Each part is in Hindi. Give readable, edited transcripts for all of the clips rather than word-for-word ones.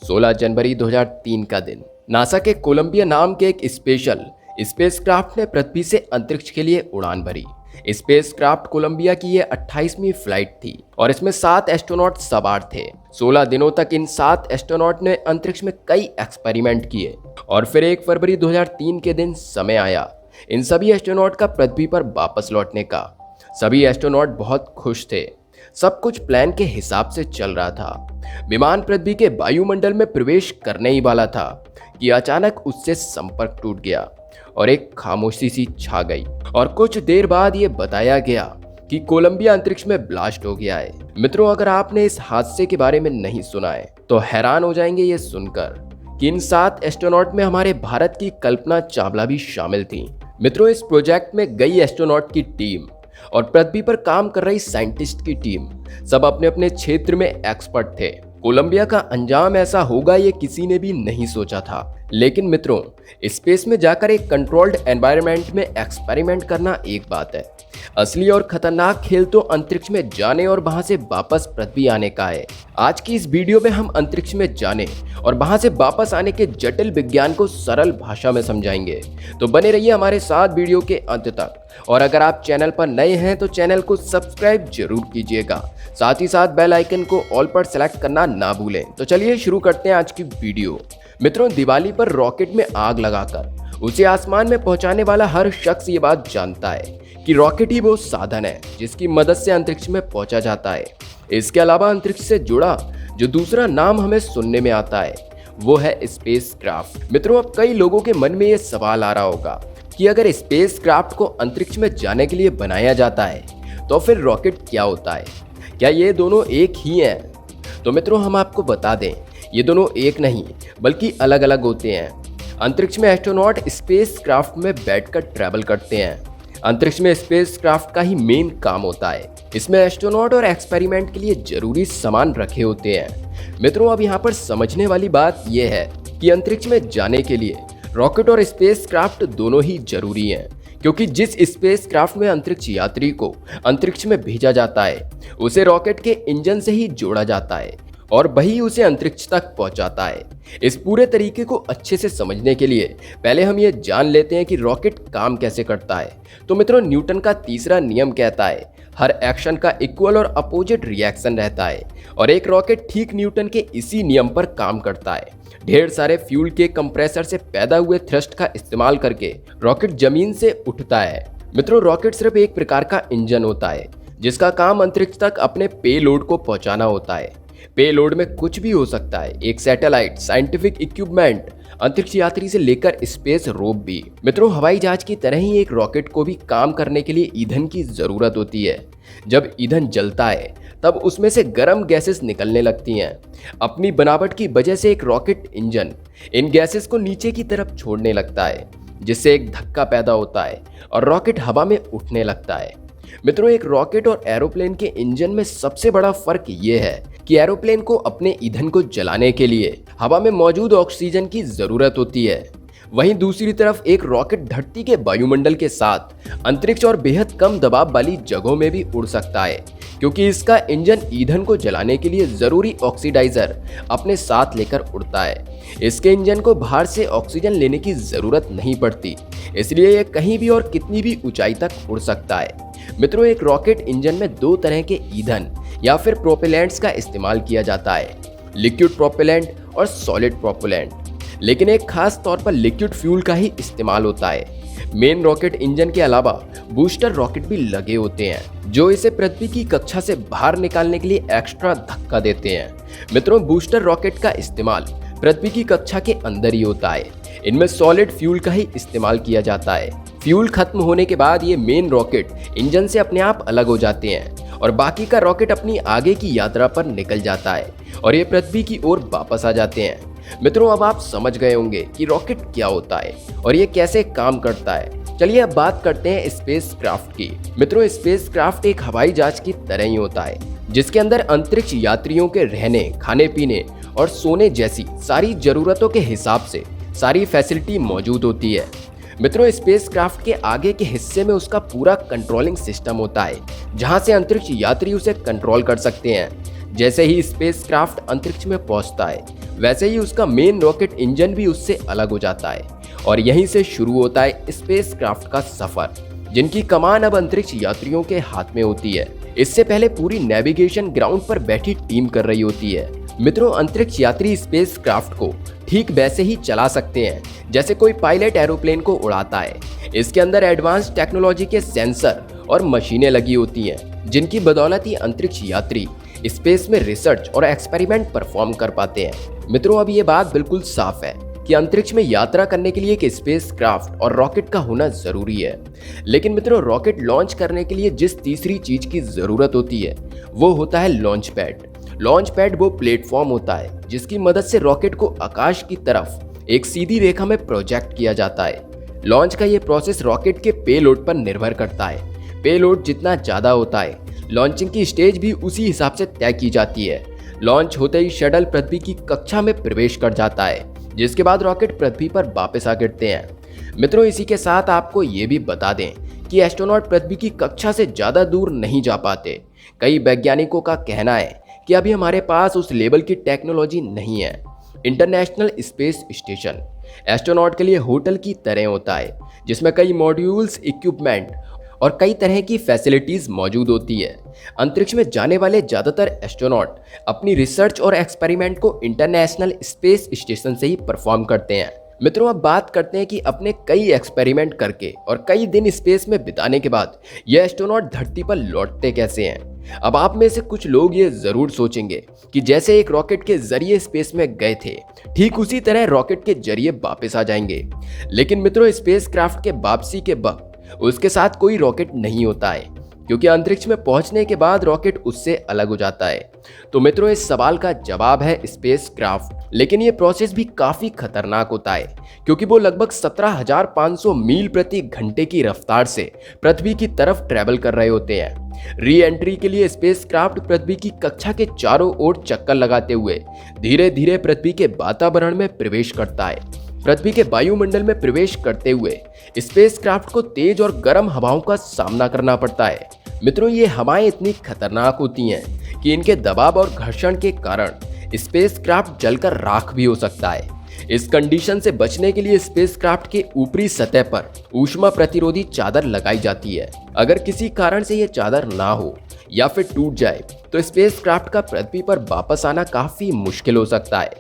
16 जनवरी 2003 का दिन नासा के कोलंबिया नाम के एक स्पेशल स्पेसक्राफ्ट ने पृथ्वी से अंतरिक्ष के लिए उड़ान भरी। स्पेसक्राफ्ट कोलंबिया की ये 28वीं फ्लाइट थी और इसमें 7 एस्ट्रोनॉट सवार थे। 16 दिनों तक इन 7 एस्ट्रोनॉट ने अंतरिक्ष में कई एक्सपेरिमेंट किए और फिर 1 फरवरी 2003 के दिन समय आया इन सभी एस्ट्रोनॉट का पृथ्वी पर वापस लौटने का। सभी एस्ट्रोनॉट बहुत खुश थे। सब कुछ प्लान के हिसाब से चल रहा था। विमान पृथ्वी के वायुमंडल में प्रवेश करने ही वाला था कि अचानक उससे संपर्क टूट गया और एक खामोशी सी छा गई और कुछ देर बाद ये बताया गया कि कोलंबिया अंतरिक्ष में ब्लास्ट हो गया है। मित्रों, अगर आपने इस हादसे के बारे में नहीं सुना है तो हैरान हो जाएंगे ये सुनकर कि इन 7 एस्ट्रोनॉट में हमारे भारत की कल्पना चावला भी शामिल थी। मित्रों, इस प्रोजेक्ट में कई एस्ट्रोनॉट की टीम और पृथ्वी पर काम कर रही साइंटिस्ट की टीम सब अपने अपने क्षेत्र में एक्सपर्ट थे। कोलंबिया का अंजाम ऐसा होगा ये किसी ने भी नहीं सोचा था। लेकिन मित्रों, स्पेस में जाकर एक कंट्रोल्ड एनवायरनमेंट में एक्सपेरिमेंट करना एक बात है, असली और खतरनाक खेल तो अंतरिक्ष में जाने और वहां से वापस पृथ्वी आने का है। आज की इस वीडियो में हम अंतरिक्ष में जाने और वहां से वापस आने के जटिल विज्ञान को सरल भाषा में समझाएंगे। तो बने रहिए हमारे साथ वीडियो के अंत तक। और अगर आप चैनल पर नए हैं तो चैनल को सब्सक्राइब जरूर कीजिएगा, साथ ही साथ बेल आइकन को ऑल पर सेलेक्ट करना ना भूलें। तो चलिए शुरू करते हैं आज की वीडियो। मित्रों, दिवाली पर रॉकेट में आग लगाकर उसे आसमान में पहुंचाने वाला हर शख्स ये बात जानता है कि रॉकेट ही वो साधन है जिसकी मदद से अंतरिक्ष में पहुंचा जाता है। इसके अलावा अंतरिक्ष से जुड़ा जो दूसरा नाम हमें सुनने में आता है वो है स्पेसक्राफ्ट। मित्रों, अब कई लोगों के मन में ये सवाल आ रहा होगा कि अगर स्पेसक्राफ्ट को अंतरिक्ष में जाने के लिए बनाया जाता है तो फिर रॉकेट क्या होता है? क्या ये दोनों एक ही हैं? तो मित्रों, हम आपको बता दें ये दोनों एक नहीं बल्कि अलग अलग होते हैं। अंतरिक्ष में एस्ट्रोनॉट स्पेसक्राफ्ट में बैठकर ट्रैवल करते हैं। अंतरिक्ष में स्पेसक्राफ्ट का ही मेन काम होता है। इसमें एस्ट्रोनॉट और एक्सपेरिमेंट के लिए जरूरी सामान रखे होते हैं। मित्रों, अब यहाँ पर समझने वाली बात यह है कि अंतरिक्ष में जाने के लिए रॉकेट और स्पेसक्राफ्ट दोनों ही जरूरी हैं, क्योंकि जिस स्पेसक्राफ्ट में अंतरिक्ष यात्री को अंतरिक्ष में भेजा जाता है उसे रॉकेट के इंजन से ही जोड़ा जाता है और वही उसे अंतरिक्ष तक पहुंचाता है। इस पूरे तरीके को अच्छे से समझने के लिए पहले हम ये जान लेते हैं कि रॉकेट काम कैसे करता है। तो मित्रों, न्यूटन का तीसरा नियम कहता है हर एक्शन का इक्वल और अपोजिट रिएक्शन रहता है और एक रॉकेट ठीक न्यूटन के इसी नियम पर काम करता है। ढेर सारे फ्यूल के कंप्रेसर से पैदा हुए थ्रस्ट का इस्तेमाल करके रॉकेट जमीन से उठता है। मित्रों, रॉकेट सिर्फ एक प्रकार का इंजन होता है जिसका काम अंतरिक्ष तक अपने पेलोड को पहुंचाना होता है। पेलोड में कुछ भी हो सकता है, एक सैटेलाइट, साइंटिफिक इक्विपमेंट, अंतरिक्ष यात्री से लेकर स्पेस रोब भी। मित्रों, हवाई जहाज की तरह ही एक रॉकेट को भी काम करने के लिए ईंधन की जरूरत होती है। जब ईंधन जलता है तब उसमें से गर्म गैसेस निकलने लगती हैं। अपनी बनावट की वजह से एक रॉकेट इंजन इन गैसेस को नीचे की तरफ छोड़ने लगता है, जिससे एक धक्का पैदा होता है और रॉकेट हवा में उठने लगता है। मित्रों, एक रॉकेट और एरोप्लेन के इंजन में सबसे बड़ा फर्क ये है कि एरोप्लेन को अपने ईंधन को जलाने के लिए हवा में मौजूद ऑक्सीजन की जरूरत होती है। वहीं दूसरी तरफ एक रॉकेट धरती के वायुमंडल के साथ अंतरिक्ष और बेहद कम दबाव वाली जगहों में भी उड़ सकता है, क्योंकि इसका इंजन ईंधन को जलाने के लिए जरूरी ऑक्सीडाइजर अपने साथ लेकर उड़ता है। इसके इंजन को बाहर से ऑक्सीजन लेने की जरूरत नहीं पड़ती, इसलिए यह कहीं भी और कितनी भी ऊंचाई तक उड़ सकता है। मित्रों, एक रॉकेट इंजन में 2 तरह के ईंधन या फिर प्रोपेलेंट्स का इस्तेमाल किया जाता है, लिक्विड प्रोपेलेंट और सॉलिड प्रोपेलेंट। लेकिन एक खास तौर पर लिक्विड फ्यूल का ही इस्तेमाल होता है। मेन रॉकेट इंजन के अलावा बूस्टर रॉकेट भी लगे होते हैं जो इसे पृथ्वी की कक्षा से बाहर निकालने के लिए एक्स्ट्रा धक्का देते हैं। मित्रों, बूस्टर रॉकेट का इस्तेमाल पृथ्वी की कक्षा के अंदर ही होता है। इनमें सॉलिड फ्यूल का ही इस्तेमाल किया जाता है। फ्यूल खत्म होने के बाद ये मेन रॉकेट इंजन से अपने आप अलग हो जाते हैं और बाकी का रॉकेट अपनी आगे की यात्रा पर निकल जाता है और ये पृथ्वी की ओर वापस आ जाते हैं। मित्रों, अब आप समझ गए होंगे कि रॉकेट क्या होता है और ये कैसे काम करता है। चलिए अब बात करते हैं स्पेसक्राफ्ट की। मित्रों, स्पेसक्राफ्ट एक हवाई जहाज की तरह ही होता है जिसके अंदर अंतरिक्ष यात्रियों के रहने, खाने पीने और सोने जैसी सारी जरूरतों के हिसाब से सारी फैसिलिटी मौजूद होती है। मित्रों, स्पेसक्राफ्ट के आगे के हिस्से में उसका पूरा कंट्रोलिंग सिस्टम होता है जहां से अंतरिक्ष यात्री उसे कंट्रोल कर सकते हैं। जैसे ही स्पेसक्राफ्ट अंतरिक्ष में पहुंचता है, वैसे ही उसका मेन रॉकेट इंजन भी उससे अलग हो जाता है और यहीं से शुरू होता है स्पेसक्राफ्ट का सफर, जिनकी कमान अब अंतरिक्ष यात्रियों के हाथ में होती है। इससे पहले पूरी नेविगेशन ग्राउंड पर बैठी टीम कर रही होती है। मित्रों, अंतरिक्ष यात्री स्पेसक्राफ्ट को ठीक वैसे ही चला सकते हैं जैसे कोई पायलट एरोप्लेन को उड़ाता है। इसके अंदर एडवांस टेक्नोलॉजी के सेंसर और मशीनें लगी होती हैं, जिनकी बदौलत ही अंतरिक्ष यात्री स्पेस में रिसर्च और एक्सपेरिमेंट परफॉर्म कर पाते हैं। मित्रों, अब ये बात बिल्कुल साफ है कि अंतरिक्ष में यात्रा करने के लिए एक स्पेसक्राफ्ट और रॉकेट का होना जरूरी है। लेकिन मित्रों, रॉकेट लॉन्च करने के लिए जिस तीसरी चीज की जरूरत होती है वो होता है लॉन्च पैड। लॉन्च पैड वो प्लेटफॉर्म होता है जिसकी मदद से रॉकेट को आकाश की तरफ एक सीधी रेखा में प्रोजेक्ट किया जाता है। लॉन्च का ये प्रोसेस रॉकेट के पेलोड पर निर्भर करता है। पेलोड जितना ज्यादा होता है, लॉन्चिंग की स्टेज भी उसी हिसाब से तय की जाती है। लॉन्च होते ही शटल पृथ्वी की कक्षा में प्रवेश कर जाता है, जिसके बाद रॉकेट पृथ्वी पर वापस आ गिरते हैं। मित्रों, इसी के साथ आपको ये भी बता दें कि एस्ट्रोनॉट पृथ्वी की कक्षा से ज्यादा दूर नहीं जा पाते। कई वैज्ञानिकों का कहना है कि अभी हमारे पास उस लेवल की टेक्नोलॉजी नहीं है। इंटरनेशनल स्पेस स्टेशन एस्ट्रोनॉट के लिए होटल की तरह होता है, जिसमें कई मॉड्यूल्स, इक्विपमेंट और कई तरह की फैसिलिटीज मौजूद होती है। अंतरिक्ष में जाने वाले ज्यादातर एस्ट्रोनॉट अपनी रिसर्च और एक्सपेरिमेंट को इंटरनेशनल स्पेस स्टेशन से ही परफॉर्म करते हैं। मित्रों, अब बात करते हैं कि अपने कई एक्सपेरिमेंट करके और कई दिन स्पेस में बिताने के बाद ये एस्ट्रोनॉट धरती पर लौटते कैसे हैं। अब आप में से कुछ लोग ये जरूर सोचेंगे कि जैसे एक रॉकेट के जरिए स्पेस में गए थे, ठीक उसी तरह रॉकेट के जरिए वापस आ जाएंगे। लेकिन मित्रों, स्पेसक्राफ्ट के वापसी के वक्त उसके साथ कोई रॉकेट नहीं होता है, क्योंकि अंतरिक्ष में पहुंचने के बाद रॉकेट उससे अलग हो जाता है। तो मित्रों, इस सवाल का जवाब है स्पेसक्राफ्ट। लेकिन ये प्रोसेस भी काफी खतरनाक होता है, क्योंकि वो लगभग 17,500 मील प्रति घंटे की रफ्तार से पृथ्वी की तरफ ट्रैवल कर रहे होते हैं। री एंट्री के लिए स्पेसक्राफ्ट पृथ्वी की कक्षा के चारों ओर चक्कर लगाते हुए धीरे धीरे पृथ्वी के वातावरण में प्रवेश करता है। पृथ्वी के वायुमंडल में प्रवेश करते हुए स्पेसक्राफ्ट को तेज और गर्म हवाओं का सामना करना पड़ता है। मित्रों, ये हवाएं इतनी खतरनाक होती हैं कि इनके दबाव और घर्षण के कारण स्पेसक्राफ्ट जलकर राख भी हो सकता है। इस कंडीशन से बचने के लिए स्पेसक्राफ्ट के ऊपरी सतह पर ऊष्मा प्रतिरोधी चादर लगाई जाती है। अगर किसी कारण से ये चादर ना हो या फिर टूट जाए तो स्पेसक्राफ्ट का पृथ्वी पर वापस आना काफी मुश्किल हो सकता है।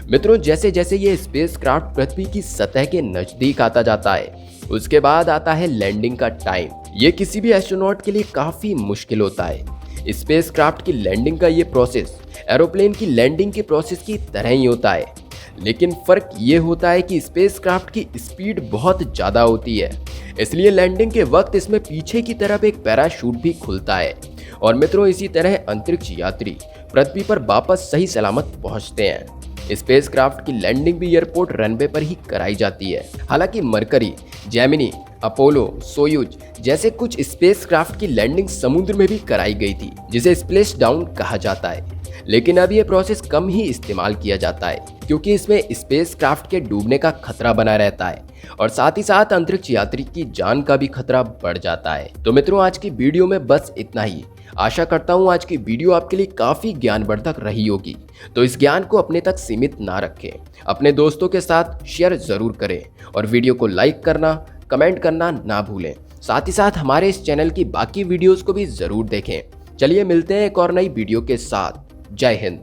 मित्रों, जैसे जैसे ये स्पेसक्राफ्ट पृथ्वी की सतह के नजदीक आता जाता है, उसके बाद आता है लैंडिंग का टाइम। ये किसी भी एस्ट्रोनॉट के लिए काफी मुश्किल होता है। स्पेसक्राफ्ट की लैंडिंग का ये प्रोसेस एरोप्लेन की लैंडिंग के प्रोसेस की तरह ही होता है, लेकिन फर्क ये होता है कि स्पेसक्राफ्ट की स्पीड बहुत ज्यादा होती है, इसलिए लैंडिंग के वक्त इसमें पीछे की तरफ एक पैराशूट भी खुलता है। और मित्रों, इसी तरह अंतरिक्ष यात्री पृथ्वी पर वापस सही सलामत पहुंचते हैं। स्पेसक्राफ्ट की लैंडिंग भी एयरपोर्ट रनवे पर ही कराई जाती है। हालांकि मरकरी, जेमिनी, अपोलो, सोयूज जैसे कुछ स्पेसक्राफ्ट की लैंडिंग समुद्र में भी कराई गई थी, जिसे स्प्लैश डाउन कहा जाता है। लेकिन अब यह प्रोसेस कम ही इस्तेमाल किया जाता है, क्योंकि इसमें स्पेसक्राफ्ट के डूबने का खतरा बना रहता है और साथ ही साथ अंतरिक्ष यात्री की जान का भी खतरा बढ़ जाता है। तो मित्रों, आज की वीडियो में बस इतना ही। आशा करता हूँ आज की वीडियो आपके लिए काफी ज्ञानवर्धक रही होगी। तो इस ज्ञान को अपने तक सीमित ना रखें, अपने दोस्तों के साथ शेयर जरूर करें और वीडियो को लाइक करना, कमेंट करना ना भूलें। साथ ही साथ हमारे इस चैनल की बाकी वीडियोस को भी जरूर देखें। चलिए मिलते हैं एक और नई वीडियो के साथ। जय हिंद।